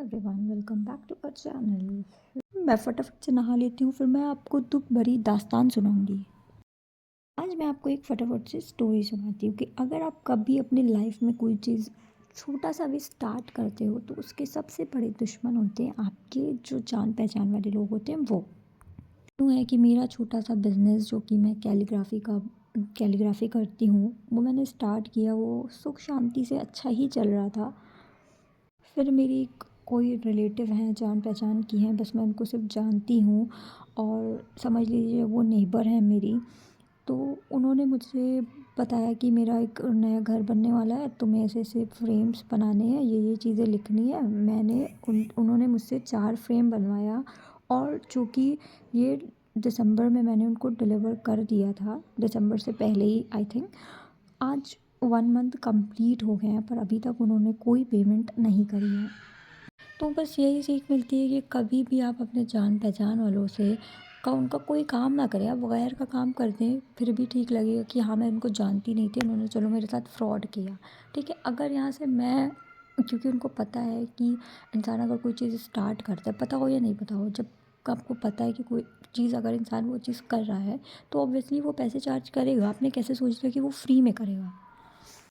Everyone, welcome back to our channel. मैं फटाफट से नहा लेती हूँ, फिर मैं आपको दुख भरी दास्तान सुनाऊंगी। आज मैं आपको एक फटाफट से स्टोरी सुनाती हूँ कि अगर आप कभी अपनी लाइफ में कोई चीज़ छोटा सा भी स्टार्ट करते हो तो उसके सबसे बड़े दुश्मन होते हैं आपके जो जान पहचान वाले लोग होते हैं। वो यूँ है कि मेरा छोटा सा बिज़नेस जो कि मैं कैलीग्राफी करती हूँ, वो मैंने स्टार्ट किया। वो सुख शांति से अच्छा ही चल रहा था। फिर मेरी कोई रिलेटिव हैं, जान पहचान की हैं, बस मैं उनको सिर्फ जानती हूँ और समझ लीजिए वो नेबर हैं मेरी। तो उन्होंने मुझसे बताया कि मेरा एक नया घर बनने वाला है, तुम्हें ऐसे ऐसे फ्रेम्स बनाने हैं, ये चीज़ें लिखनी है। उन्होंने मुझसे 4 फ्रेम बनवाया और चूँकि ये दिसंबर में मैंने उनको डिलीवर कर दिया था, दिसंबर से पहले ही आई थिंक। आज 1 मंथ कंप्लीट हो गए हैं पर अभी तक उन्होंने कोई पेमेंट नहीं करी है। तो बस यही सीख मिलती है कि कभी भी आप अपने जान पहचान वालों से का उनका कोई काम ना करें। आप गैर का काम कर दें फिर भी ठीक लगेगा कि हाँ, मैं उनको जानती नहीं थी, उन्होंने चलो मेरे साथ फ्रॉड किया, ठीक है। अगर यहाँ से मैं, क्योंकि उनको पता है कि इंसान अगर कोई चीज़ स्टार्ट करता है, पता हो या नहीं पता हो, जब आपको पता है कि कोई चीज़ अगर इंसान वो चीज़ कर रहा है तो ऑब्वियसली वो पैसे चार्ज करेगा। आपने कैसे सोच लिया कि वो फ्री में करेगा।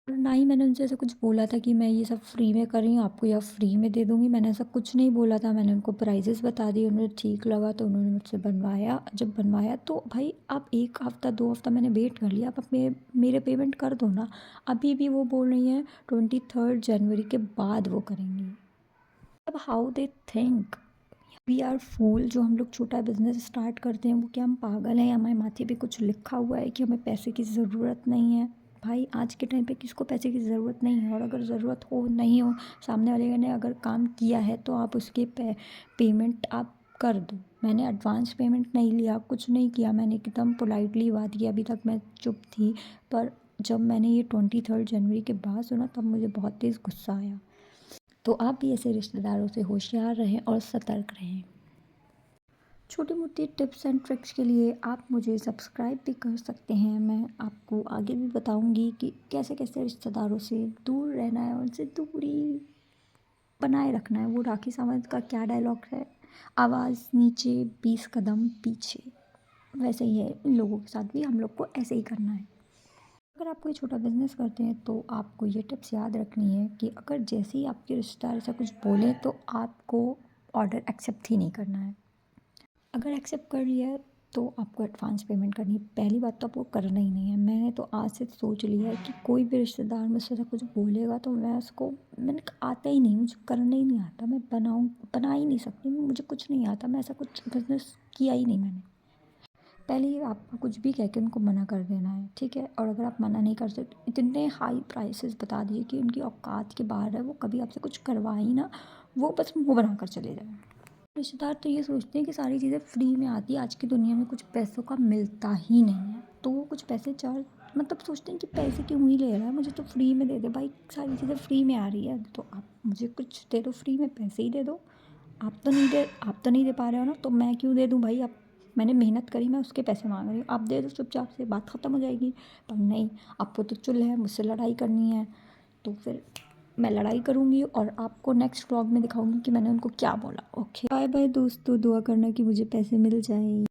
और ना ही मैंने उनसे ऐसा कुछ बोला था कि मैं ये सब फ्री में कर रही हूँ, आपको या फ्री में दे दूँगी। मैंने ऐसा कुछ नहीं बोला था। मैंने उनको प्राइजेस बता दिए, उन्हें ठीक लगा तो उन्होंने मुझसे बनवाया। जब बनवाया तो भाई आप 1 हफ़्ता 2 हफ़्ता मैंने वेट कर लिया, आप मेरे पेमेंट कर दो ना। अभी भी वो बोल रही हैं 23 जनवरी के बाद वो करेंगी। अब how they think we are fool. जो हम लोग छोटा बिजनेस स्टार्ट करते हैं, वो क्या हम पागल हैं या हमारे माथे पे कुछ लिखा हुआ है कि हमें पैसे की ज़रूरत नहीं है। भाई आज के टाइम पे किसको पैसे की ज़रूरत नहीं है। और अगर ज़रूरत हो नहीं हो, सामने वाले ने अगर काम किया है तो आप उसके पेमेंट आप कर दो। मैंने एडवांस पेमेंट नहीं लिया, कुछ नहीं किया, मैंने एकदम पोलाइटली बात की। अभी तक मैं चुप थी, पर जब मैंने ये 23 जनवरी के बाद सुना तब मुझे बहुत तेज़ गुस्सा आया। तो आप भी ऐसे रिश्तेदारों से होशियार रहें और सतर्क रहें। छोटी मोटी टिप्स एंड ट्रिक्स के लिए आप मुझे सब्सक्राइब भी कर सकते हैं। मैं आपको आगे भी बताऊंगी कि कैसे कैसे रिश्तेदारों से दूर रहना है, उनसे दूरी बनाए रखना है। वो राखी सावंत का क्या डायलॉग है, आवाज़ नीचे 20 कदम पीछे, वैसे ही है इन लोगों के साथ भी हम लोग को ऐसे ही करना है। अगर आप कोई छोटा बिजनेस करते हैं तो आपको ये टिप्स याद रखनी है कि अगर जैसे ही आपके रिश्तेदार ऐसा कुछ बोले तो आपको ऑर्डर एक्सेप्ट ही नहीं करना है। अगर एक्सेप्ट कर लिया है तो आपको एडवांस पेमेंट करनी है। पहली बात तो आपको करना ही नहीं है। मैंने तो आज से सोच लिया है कि कोई भी रिश्तेदार मुझसे ऐसा कुछ बोलेगा तो मैंने आता ही नहीं, मुझे करना ही नहीं आता, मैं बना ही नहीं सकती, मुझे कुछ नहीं आता, मैं ऐसा कुछ बिज़नेस किया ही नहीं मैंने। पहले ही आपको कुछ भी कह के उनको मना कर देना है, ठीक है। और अगर आप मना नहीं कर सकते, इतने हाई प्राइसेस बता दिए कि उनकी औकात के बाहर है, वो कभी आपसे कुछ करवा ही ना, वो बस मुँह बना कर चले जाएँ। रिश्तेदार तो ये सोचते हैं कि सारी चीज़ें फ्री में आती है। आज की दुनिया में कुछ पैसों का मिलता ही नहीं है, तो वो कुछ पैसे चार्ज मतलब सोचते हैं कि पैसे क्यों ही ले रहा है, मुझे तो फ्री में दे दे भाई, सारी चीज़ें फ्री में आ रही है तो आप मुझे कुछ दे दो, फ्री में पैसे ही दे दो। आप तो नहीं दे पा रहे हो ना, तो मैं क्यों दे दूँ भाई। आप, मैंने मेहनत करी, मैं उसके पैसे मांग रही हूँ, आप दे दो चुपचाप से, बात ख़त्म हो जाएगी। पर नहीं, आपको तो चुल है, मुझसे लड़ाई करनी है, तो फिर मैं लड़ाई करूँगी और आपको नेक्स्ट व्लॉग में दिखाऊंगी कि मैंने उनको क्या बोला। ओके, बाय बाय दोस्तों, दुआ करना कि मुझे पैसे मिल जाए।